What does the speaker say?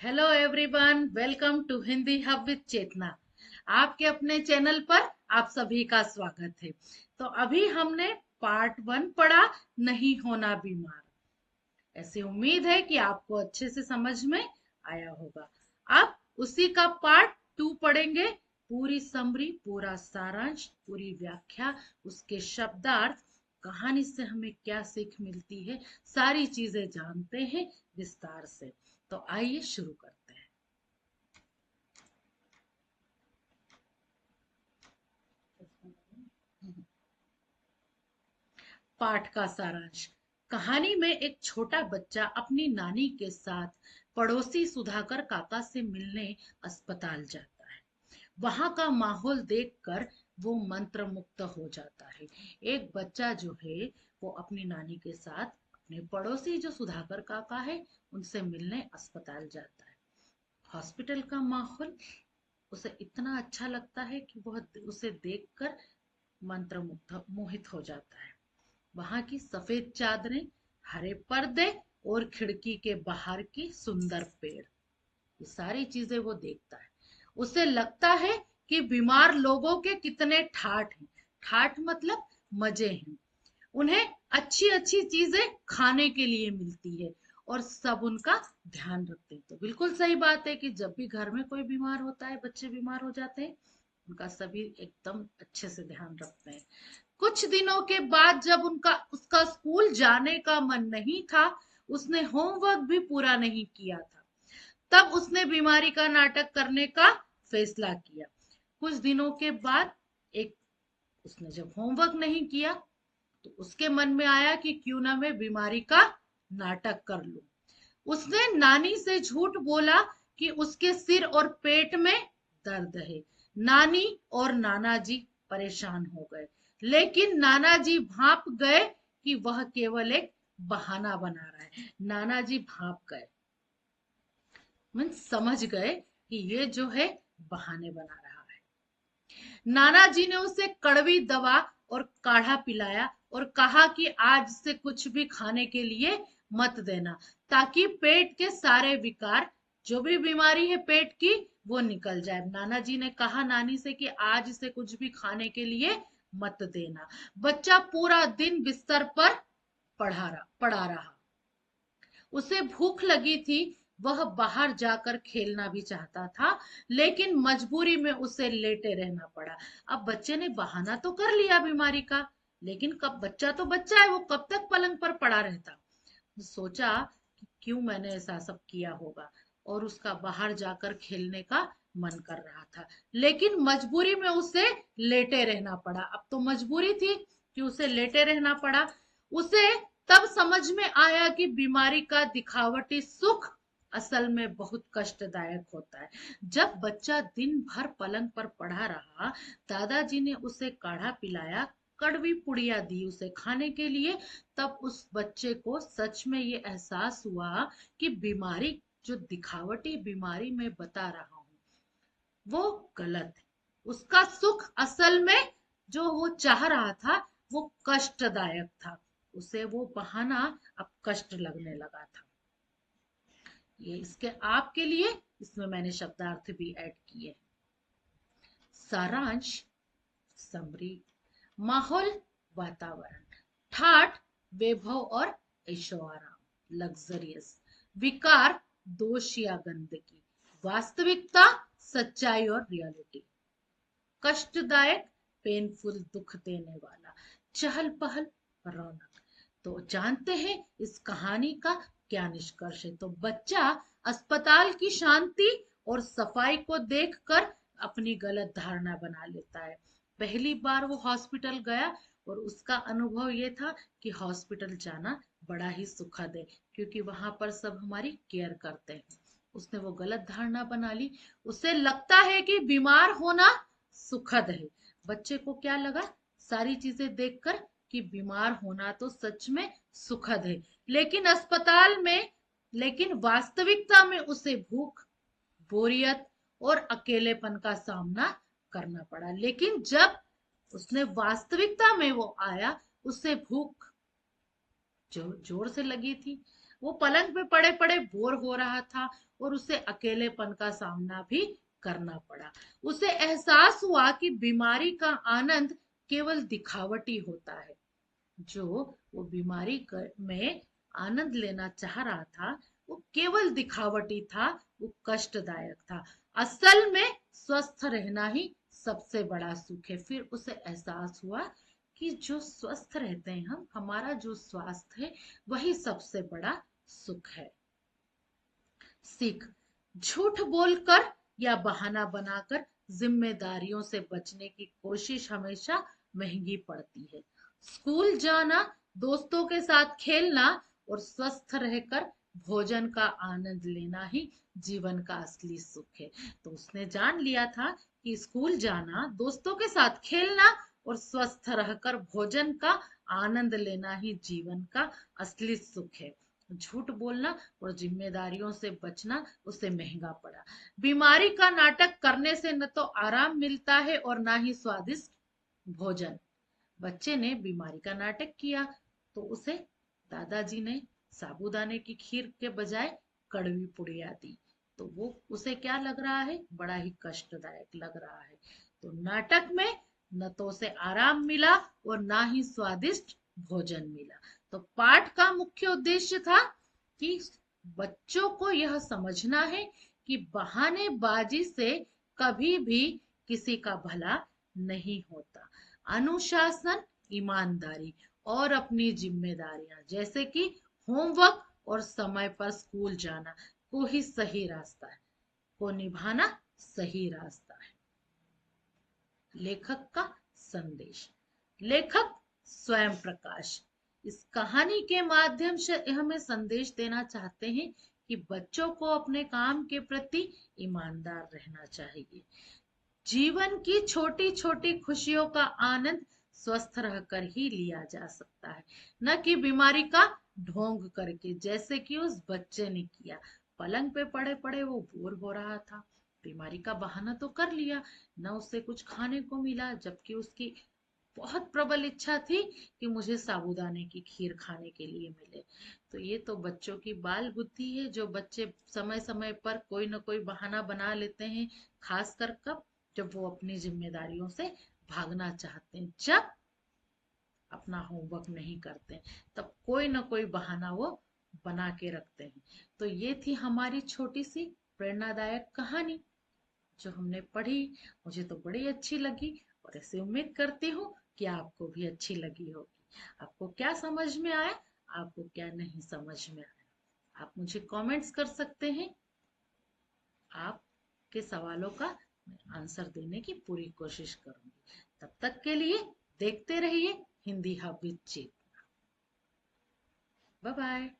Hello everyone, welcome to Hindi hub with Chetna. आपके अपने channel पर आप सभी का स्वागत है। तो अभी हमने पार्ट 1 पढ़ा, नहीं होना बीमार। ऐसी उम्मीद है कि आपको अच्छे से समझ में आया होगा। अब उसी का पार्ट 2 पढ़ेंगे। पूरी समरी, पूरा सारांश, पूरी व्याख्या, उसके शब्दार्थ, कहानी से हमें क्या सीख मिलती है, सारी चीजें जानते हैं विस्तार से। तो आइए शुरू करते हैं। पाठ का सारांश। कहानी में एक छोटा बच्चा अपनी नानी के साथ पड़ोसी सुधाकर काका से मिलने अस्पताल जाता है। वहां का माहौल देखकर वो मंत्र मुक्त हो जाता है। एक बच्चा जो है वो अपनी नानी के साथ अपने पड़ोसी जो सुधाकर काका है उनसे मिलने अस्पताल जाता है। हॉस्पिटल का माहौल उसे इतना अच्छा लगता है कि वह उसे देखकर मंत्र मुग्ध मोहित हो जाता है। वहां की सफेद चादरें, हरे पर्दे और खिड़की के बाहर की सुंदर पेड़, ये सारी चीजें वो देखता है। उसे लगता है कि बीमार लोगों के कितने ठाठ हैं। ठाठ मतलब मजे हैं। उन्हें अच्छी अच्छी चीजें खाने के लिए मिलती है और सब उनका ध्यान रखते हैं। तो बिल्कुल सही बात है कि जब भी घर में कोई बीमार होता है, बच्चे बीमार हो जाते हैं, उनका सभी एकदम अच्छे से ध्यान रखते हैं। कुछ दिनों के बाद जब उनका उसका स्कूल जाने का मन नहीं था, उसने होमवर्क भी पूरा नहीं किया था, तब उसने बीमारी का नाटक करने का फैसला किया। कुछ दिनों के बाद एक उसने जब होमवर्क नहीं किया तो उसके मन में आया कि क्यों ना मैं बीमारी का नाटक कर लूं। उसने नानी से झूठ बोला कि उसके सिर और पेट में दर्द है। नानी और नाना जी परेशान हो गए, लेकिन नाना जी भाप गए कि वह केवल एक बहाना बना रहा है। नाना जी भाप गए, मीन समझ गए कि ये जो है बहाने बना रहा है। नाना जी ने उसे कड़वी दवा और काढ़ा पिलाया और कहा कि आज से कुछ भी खाने के लिए मत देना, ताकि पेट के सारे विकार, जो भी बीमारी है पेट की, वो निकल जाए। नाना जी ने कहा नानी से कि आज से कुछ भी खाने के लिए मत देना। बच्चा पूरा दिन बिस्तर पर पड़ा रहा। उसे भूख लगी थी, वह बाहर जाकर खेलना भी चाहता था, लेकिन मजबूरी में उसे लेटे रहना पड़ा। अब बच्चे ने बहाना तो कर लिया बीमारी का, लेकिन कब बच्चा तो बच्चा है, वो कब तक पलंग पर पड़ा रहता। सोचा कि क्यों मैंने ऐसा सब किया होगा, और उसका बाहर जाकर खेलने का मन कर रहा था, लेकिन मजबूरी में उसे लेटे रहना पड़ा। अब तो मजबूरी थी कि उसे लेटे रहना पड़ा। उसे तब समझ में आया कि बीमारी का दिखावटी सुख असल में बहुत कष्टदायक होता है। जब बच्चा दिन भर पलंग पर पड़ा रहा, दादाजी ने उसे काढ़ा पिलाया, कड़वी पुड़िया दी उसे खाने के लिए, तब उस बच्चे को सच में ये एहसास हुआ कि बीमारी, जो दिखावटी बीमारी मैं बता रहा हूँ, वो गलत है। उसका सुख असल में जो वो चाह रहा था वो कष्टदायक था। उसे वो बहाना अब कष्ट लगने लगा था। ये इसके आपके लिए इसमें मैंने शब्दार्थ भी ऐड किए। सारांश समरी। माहौल, वातावरण। ठाठ, वैभव और ऐशो आराम, लग्जरियस। विकार, दोष या गंदगी। वास्तविकता, सच्चाई और रियलिटी। कष्टदायक, पेनफुल, दुख देने वाला। चहल पहल, रौनक। तो जानते हैं इस कहानी का क्या निष्कर्ष है। तो बच्चा अस्पताल की शांति और सफाई को देखकर अपनी गलत धारणा बना लेता है। पहली बार वो हॉस्पिटल गया और उसका अनुभव ये था कि हॉस्पिटल जाना बड़ा ही सुखद है, क्योंकि वहां पर सब हमारी केयर करते हैं। उसने वो गलत धारणा बना ली। उसे लगता है कि बीमार होना सुखद है। बच्चे को क्या लगा, सारी चीजें देखकर, कि बीमार होना तो सच में सुखद है, लेकिन अस्पताल में, लेकिन वास्तविकता में उसे भूख, बोरियत और अकेलेपन का सामना करना पड़ा। लेकिन जब उसने वास्तविकता में वो आया, उसे भूख जो जोर से लगी थी, वो पलंग पे पड़े पड़े बोर हो रहा था और उसे अकेलेपन का सामना भी करना पड़ा। उसे एहसास हुआ कि बीमारी का आनंद केवल दिखावटी होता है। जो वो में आनंद लेना चाह रहा था, वो केवल दिखावटी था, वो कष्टदायक था। असल में स्वस्थ रहना ही सबसे बड़ा सुख है। फिर उसे एहसास हुआ कि जो स्वस्थ रहते हैं हम, हमारा जो स्वास्थ्य है, वही सबसे बड़ा सुख है। सीख, झूठ बोलकर या बहाना बनाकर जिम्मेदारियों से बचने की कोशिश हमेशा महंगी पड़ती है। स्कूल जाना, दोस्तों के साथ खेलना और स्वस्थ रहकर भोजन का आनंद लेना ही जीवन का असली सुख है। तो उसने जान लिया था कि स्कूल जाना, दोस्तों के साथ खेलना और स्वस्थ रहकर भोजन का आनंद लेना ही जीवन का असली सुख है। झूठ बोलना और जिम्मेदारियों से बचना उसे महंगा पड़ा। बीमारी का नाटक करने से न तो आराम मिलता है और ना ही स्वादिष्ट भोजन। बच्चे ने बीमारी का नाटक किया तो उसे दादाजी ने साबूदाने की खीर के बजाय कड़वी पुड़िया दी। तो वो उसे क्या लग रहा है, बड़ा ही कष्टदायक लग रहा है। तो नाटक में न तो उसे आराम मिला और ना ही स्वादिष्ट भोजन मिला। तो पाठ का मुख्य उद्देश्य था कि बच्चों को यह समझना है कि बहानेबाजी से कभी भी किसी का भला नहीं होता। अनुशासन, ईमानदारी और अपनी जिम्मेदारियां जैसे कि होमवर्क और समय पर स्कूल जाना को ही सही रास्ता है, को निभाना सही रास्ता है। लेखक का संदेश। लेखक स्वयं प्रकाश इस कहानी के माध्यम से हमें संदेश देना चाहते हैं कि बच्चों को अपने काम के प्रति ईमानदार रहना चाहिए। जीवन की छोटी छोटी खुशियों का आनंद स्वस्थ रहकर ही लिया जा सकता है, न कि बीमारी का ढोंग करके, जैसे कि उस बच्चे ने किया। पलंग पे पड़े पड़े वो बोर हो रहा था, बीमारी का बहाना तो कर लिया, न उससे कुछ खाने को मिला, जबकि उसकी बहुत प्रबल इच्छा थी कि मुझे साबूदाने की खीर खाने के लिए मिले। तो ये तो बच्चों की बाल बुद्धि है, जो बच्चे समय समय पर कोई ना कोई बहाना बना लेते हैं, खासकर कब, जब वो अपनी जिम्मेदारियों से भागना चाहते हैं, जब अपना होमवर्क नहीं करते, तब कोई ना कोई बहाना वो बना के रखते हैं। तो ये थी हमारी छोटी सी प्रेरणादायक कहानी जो हमने पढ़ी। मुझे तो बड़ी अच्छी लगी और ऐसे उम्मीद करती हूँ कि आपको भी अच्छी लगी होगी। आपको क्या समझ में आया, आपको क्या नहीं समझ में आया, आप मुझे कमेंट्स कर सकते हैं। आपके सवालों का मैं आंसर देने की पूरी कोशिश करूंगी। तब तक के लिए देखते रहिए Hindi hub with Chetna. Bye bye.